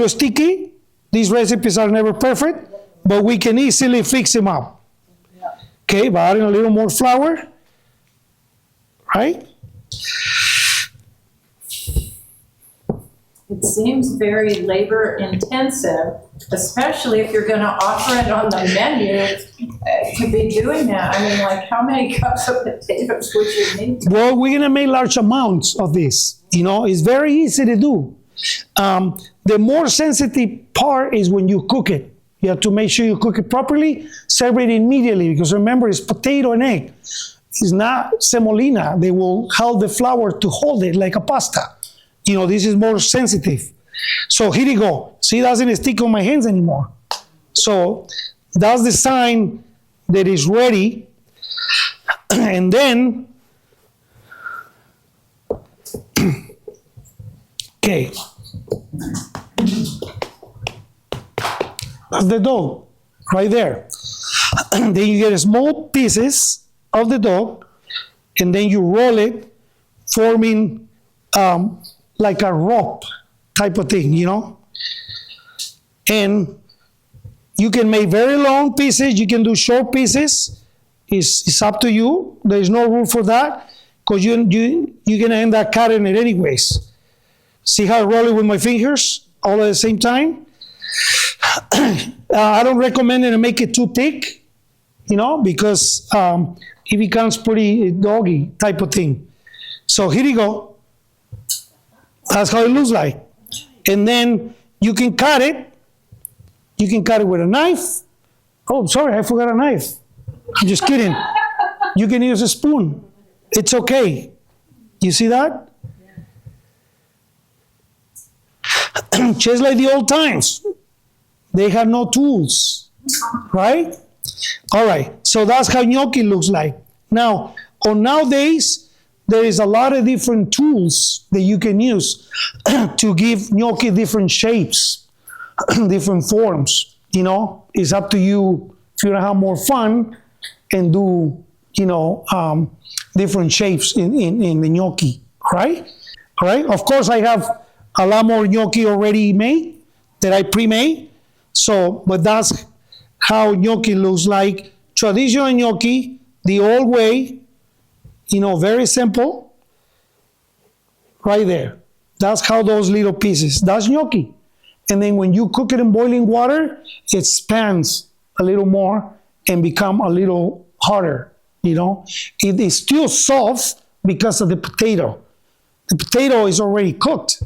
little sticky. These recipes are never perfect, but we can easily fix them up. Okay, by adding a little more flour, right? It seems very labor intensive, especially if you're going to offer it on the menu to be doing that. I mean, like, how many cups of potatoes would you need? Well, we're gonna make large amounts of this. You know, it's very easy to do. The more sensitive part is when you cook it. You have to make sure you cook it properly, serve it immediately, because remember, it's potato and egg. It's not semolina. They will help the flour to hold it like a pasta. You know, this is more sensitive. So here you go. See, it doesn't stick on my hands anymore. So that's the sign that it's ready. And then, okay. That's the dough right there. Then you get small pieces of the dough, and then you roll it, forming like a rope type of thing, you know? And you can make very long pieces, you can do short pieces. It's up to you. There's no rule for that, because you're gonna end up cutting it anyways. See how I roll it with my fingers all at the same time? I don't recommend it to make it too thick, you know, because it becomes pretty doggy type of thing. So here you go. That's how it looks like. And then you can cut it. You can cut it with a knife. Oh, sorry, I forgot a knife. I'm just kidding. You can use a spoon. It's okay. You see that? Just like the old times. They had no tools, right? All right, so that's how gnocchi looks like. Now, nowadays, there is a lot of different tools that you can use to give gnocchi different shapes, different forms. You know, it's up to you if you want to have more fun and do, you know, different shapes in the gnocchi, right? All right, of course, I have a lot more gnocchi already made that I pre-made. So, but that's how gnocchi looks like. Traditional gnocchi, the old way, you know, very simple, right there. That's how those little pieces, that's gnocchi. And then when you cook it in boiling water, it expands a little more and become a little harder, you know. It is still soft because of the potato. The potato is already cooked.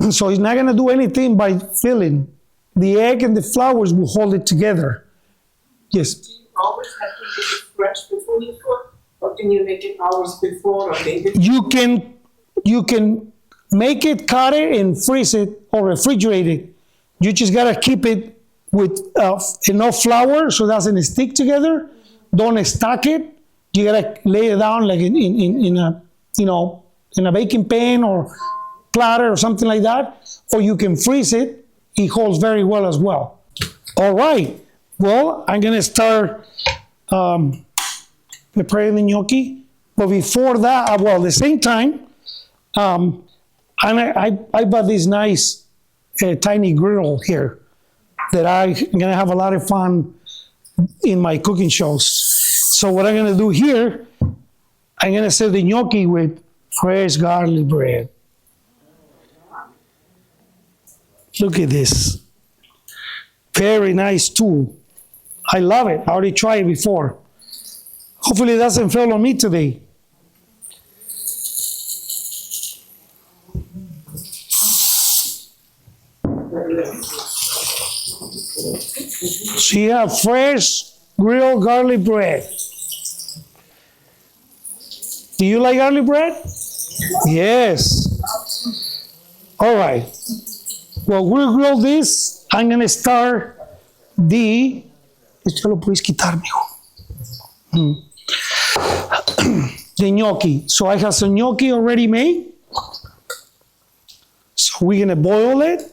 So it's not gonna do anything by filling. The egg and the flours will hold it together. Yes? Do you always have to make it fresh before you cook? Or can you make it hours before or day before? You can make it, cut it, and freeze it or refrigerate it. You just gotta keep it with enough flour so it doesn't stick together. Don't stack it. You gotta lay it down like in a, you know, in a baking pan or platter or something like that. Or you can freeze it. It holds very well as well. All right. Well, I'm gonna start preparing the gnocchi. But before that, well, at the same time, I bought this nice tiny griddle here that I'm gonna have a lot of fun in my cooking shows. So what I'm gonna do here, I'm gonna serve the gnocchi with fresh garlic bread. Look at this. Very nice tool. I love it. I already tried it before. Hopefully it doesn't fail on me today. So you have fresh grilled garlic bread. Do you like garlic bread? Yes. All right. Well, we'll grill this. I'm going to start the... Esto lo puedes quitar, mijo. The gnocchi. So I have some gnocchi already made. So we're going to boil it.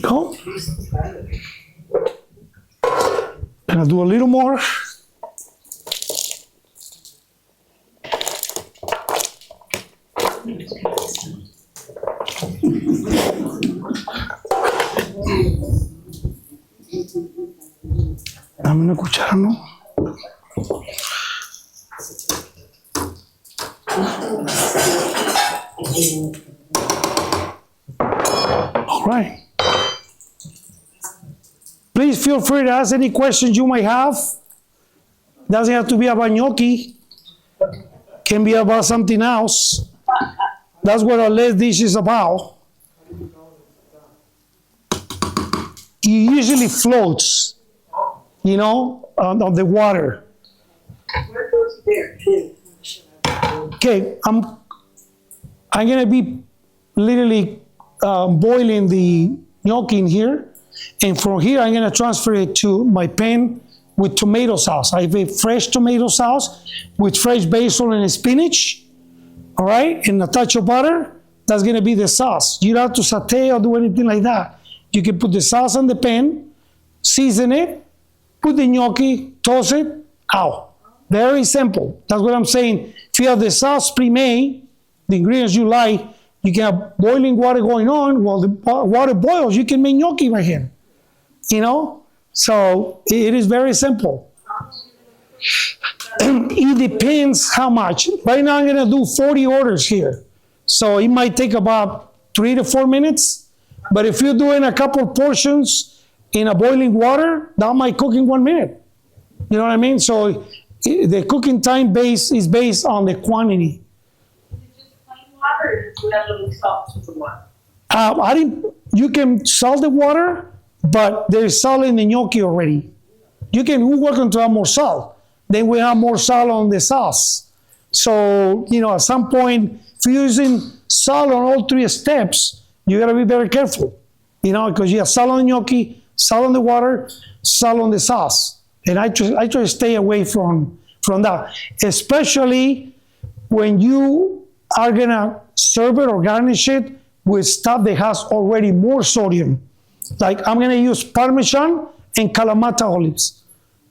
Go. Gonna do a little more. Dame una cuchara, ¿no? All right. Please feel free to ask any questions you might have. Doesn't have to be about gnocchi. Can be about something else. That's what our last dish is about. It usually floats, you know, on the water. Where goes there? Okay, I'm gonna be literally boiling the gnocchi in here, and from here I'm gonna transfer it to my pan with tomato sauce. I have a fresh tomato sauce with fresh basil and spinach. All right, and a touch of butter. That's gonna be the sauce. You don't have to saute or do anything like that. You can put the sauce on the pan, season it, put the gnocchi, toss it, out. Very simple. That's what I'm saying. If you have the sauce pre-made, the ingredients you like, you can have boiling water going on. While the water boils, you can make gnocchi right here. You know? So it is very simple. It depends how much. Right now I'm gonna do 40 orders here. So it might take about 3 to 4 minutes. But if you're doing a couple portions in a boiling water, that might cook in 1 minute. You know what I mean? So the cooking time is based on the quantity. Just plain water, or do you add a little salt to the water? You can salt the water, but there's salt in the gnocchi already. We're going to add more salt. Then we have more salt on the sauce. So, you know, at some point, if you're using salt on all 3 steps, you gotta be very careful, you know, because you have salt on the gnocchi, salt on the water, salt on the sauce. And I try to stay away from that, especially when you are gonna serve it or garnish it with stuff that has already more sodium. Like I'm gonna use Parmesan and Kalamata olives.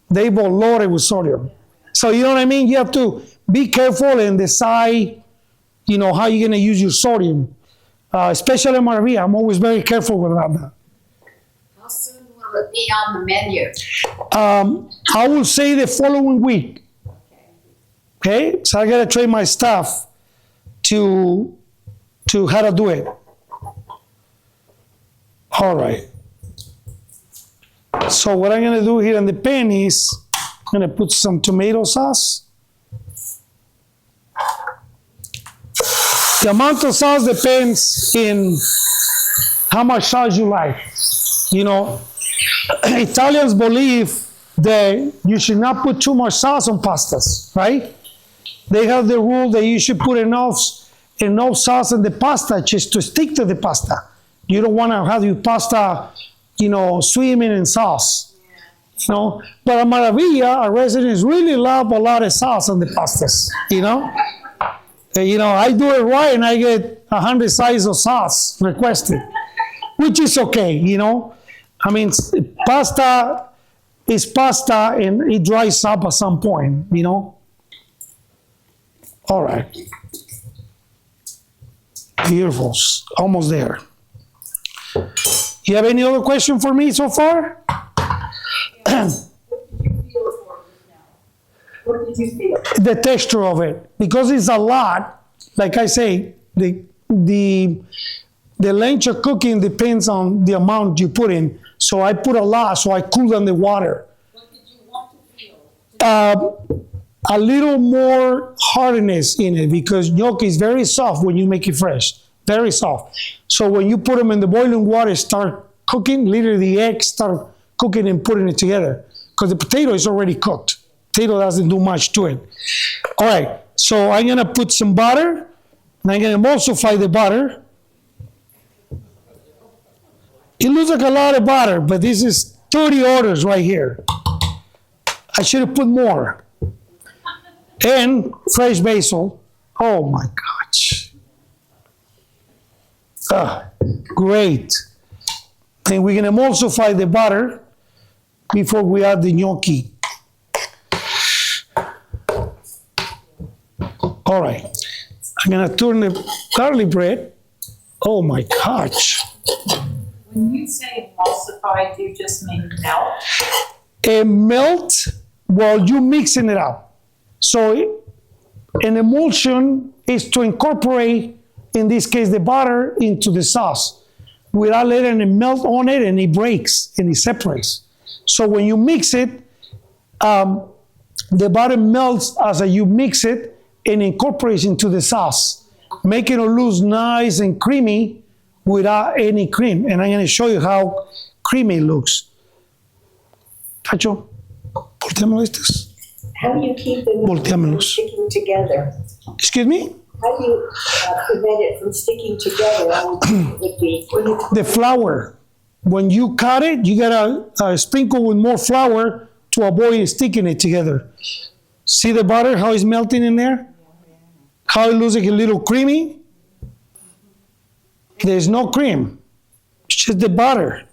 They both loaded with sodium. So you know what I mean? You have to be careful and decide, you know, how you're gonna use your sodium. Especially in Maravilla, I'm always very careful about that. How soon will it be on the menu? I will say the following week. Okay, so I gotta train my staff to how to do it. All right. So what I'm gonna do here in the pan is I'm gonna put some tomato sauce. The amount of sauce depends in how much sauce you like. You know, Italians believe that you should not put too much sauce on pastas, right? They have the rule that you should put enough sauce in the pasta just to stick to the pasta. You don't want to have your pasta, you know, swimming in sauce. You know, but at Maravilla, our residents really love a lot of sauce on the pastas, you know? You know, I do it right and I get 100 sizes of sauce requested, which is okay, you know. I mean, pasta is pasta and it dries up at some point, you know. All right. Beautiful. Almost there. You have any other question for me so far? What did you feel? The texture of it, because it's a lot. Like I say, the length of cooking depends on the amount you put in. So I put a lot, so I cool down the water. What did you want to feel? A little more hardness in it, because gnocchi is very soft when you make it fresh, very soft. So when you put them in the boiling water, start cooking, literally the eggs start cooking and putting it together, because the potato is already cooked. Potato doesn't do much to it. All right, so I'm gonna put some butter, and I'm gonna emulsify the butter. It looks like a lot of butter, but this is 30 orders right here. I should have put more. And fresh basil. Oh my gosh. Great. And we're gonna emulsify the butter before we add the gnocchi. All right, I'm gonna turn the garlic bread. Oh my gosh. When you say emulsify, do you just mean melt? And melt while you mixing it up. So an emulsion is to incorporate, in this case, the butter into the sauce without letting it melt on it and it breaks and it separates. So when you mix it, the butter melts as you mix it and incorporates into the sauce, making it look nice and creamy without any cream. And I'm going to show you how creamy it looks. Cacho, volteámoslo estos. How do you keep them from Volteámoslos. sticking together? Excuse me? How do you prevent it from sticking together? Would be The flour. When you cut it, you gotta sprinkle with more flour to avoid sticking it together. See the butter, how it's melting in there? How it looks like a little creamy? There's no cream. It's just the butter.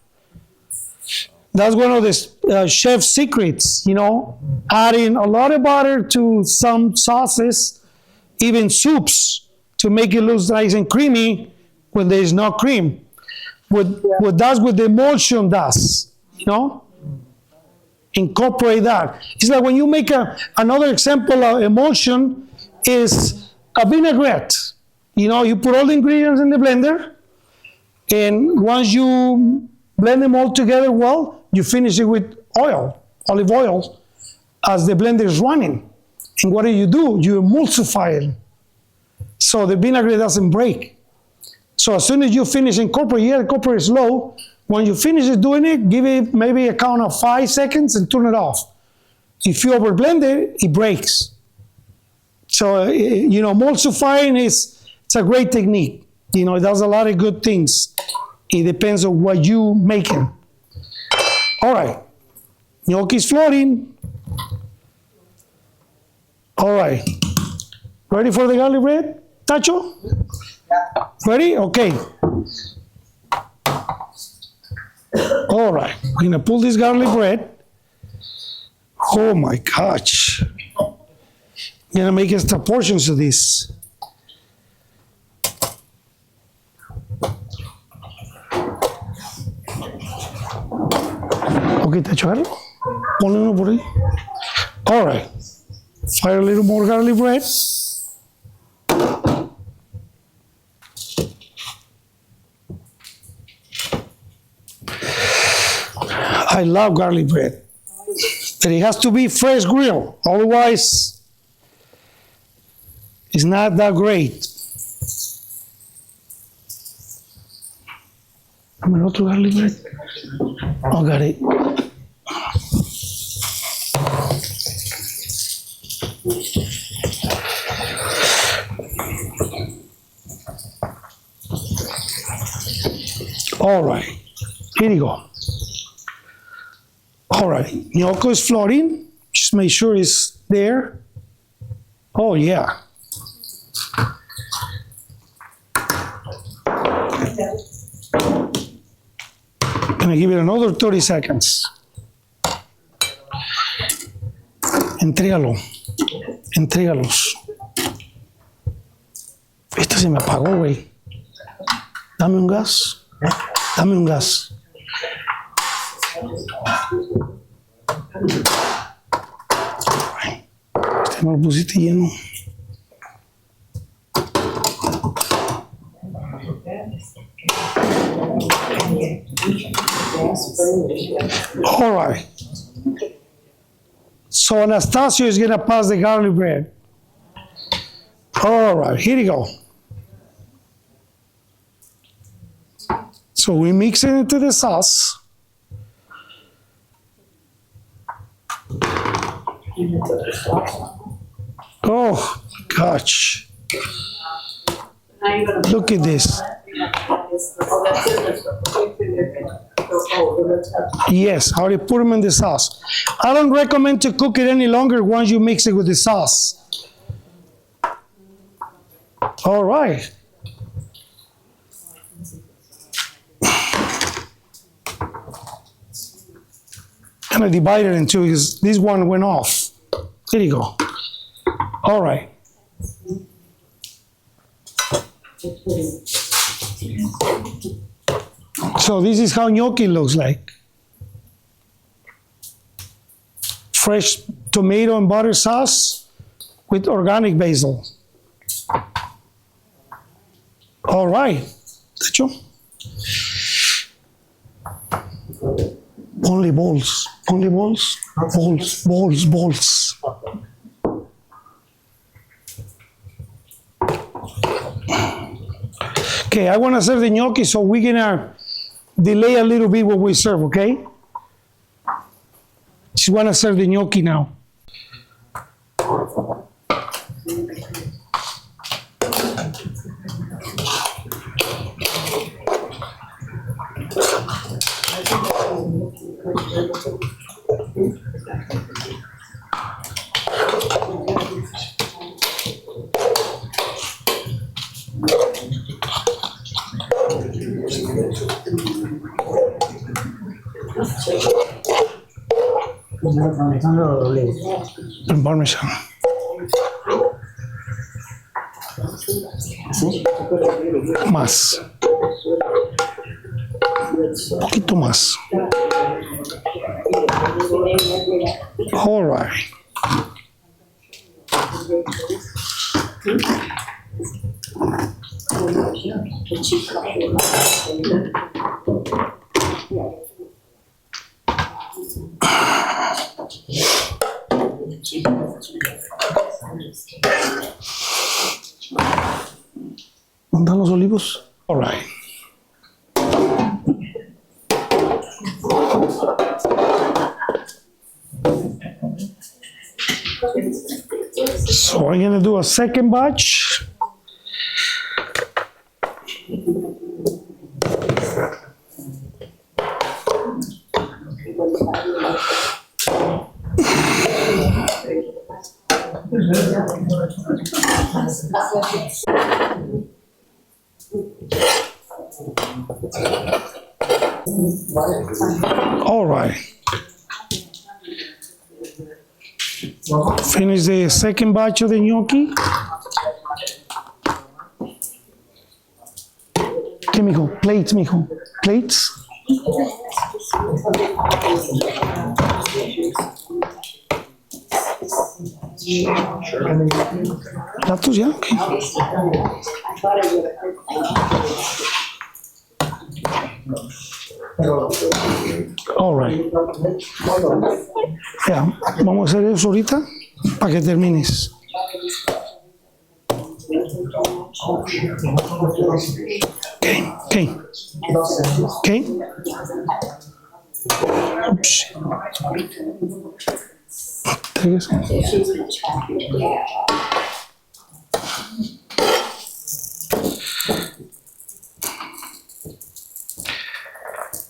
That's one of the chef's secrets, you know, adding a lot of butter to some sauces, even soups, to make it look nice and creamy when there is no cream. What that's what the emulsion does, you know? Incorporate that. It's like when you make another example of emulsion is a vinaigrette. You know, you put all the ingredients in the blender, and once you blend them all together well, you finish it with oil, olive oil, as the blender is running. And what do? You emulsify it, so the vinaigrette doesn't break. So as soon as you finish incorporating, you incorporate slow. When you finish doing it, give it maybe a count of 5 seconds and turn it off. If you overblend it, it breaks. So, you know, emulsifying it's a great technique. You know, it does a lot of good things. It depends on what you making. All right, gnocchi's floating. All right, ready for the garlic bread, Tacho? Ready? Okay. All right, we're gonna pull this garlic bread. Oh my gosh. I'm gonna make extra portions of this. Okay, Tacho, ponle uno por ahí. All right, fire a little more garlic bread. I love garlic bread, but it has to be fresh grill, otherwise it's not that great. Dame otro garlic bread. Oh, got it. All right, here you go. All right, gnocchi is floating. Just make sure it's there. Oh, yeah. Gonna give it another 30 seconds. Entrégalo. Entrégalos. Este se me apagó, güey. Dame un gas. Dame un gas. Este me lo pusiste lleno. All right. So Anastasio is going to pass the garlic bread. All right, here you go. So we mix it into the sauce. Oh, gosh. Look at this. Yes, how to put them in the sauce. I don't recommend to cook it any longer once you mix it with the sauce. All right. And I divided it in two because this one went off. There you go. All right. So this is how gnocchi looks like. Fresh tomato and butter sauce with organic basil. All right. Only balls. Only balls. Balls. Balls. Balls. Okay, I want to serve the gnocchi, so we're gonna delay a little bit what we serve, okay? Just want to serve the gnocchi now. El parmesano. Más. Un poquito más. All right. ¿Dónde están los olivos? All right. So I'm going to do a second batch. All right. Finish the second batch of the gnocchi. Okay, mijo, plates, mijo, plates. ¿Platos ya? Okay. All right. Ya, vamos a hacer eso ahorita para que termines. Okay, okay. Okay. Oops.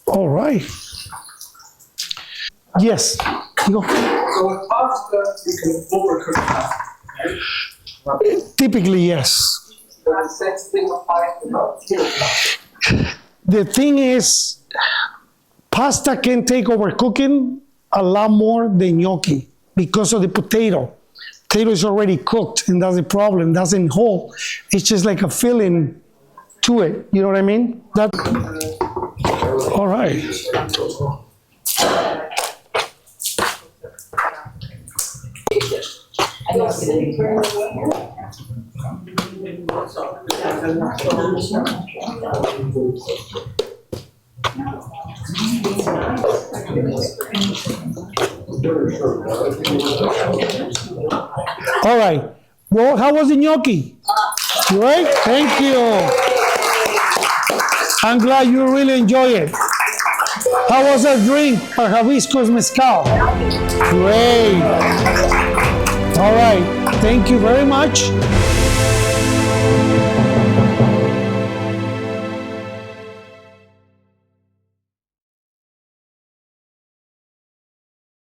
All right. Yes. Go. So with pasta, you can overcook pasta, right? Typically, yes. The same thing applies to gnocchi. The thing is, pasta can take over cooking a lot more than gnocchi because of the potato. Potato is already cooked, and that's the problem. Doesn't hold. It's just like a filling to it. You know what I mean? That. All right. All right. Well, how was the gnocchi? You right? Thank you. I'm glad you really enjoy it. How was that drink? Hibiscus mezcal. Great. All right. Thank you very much.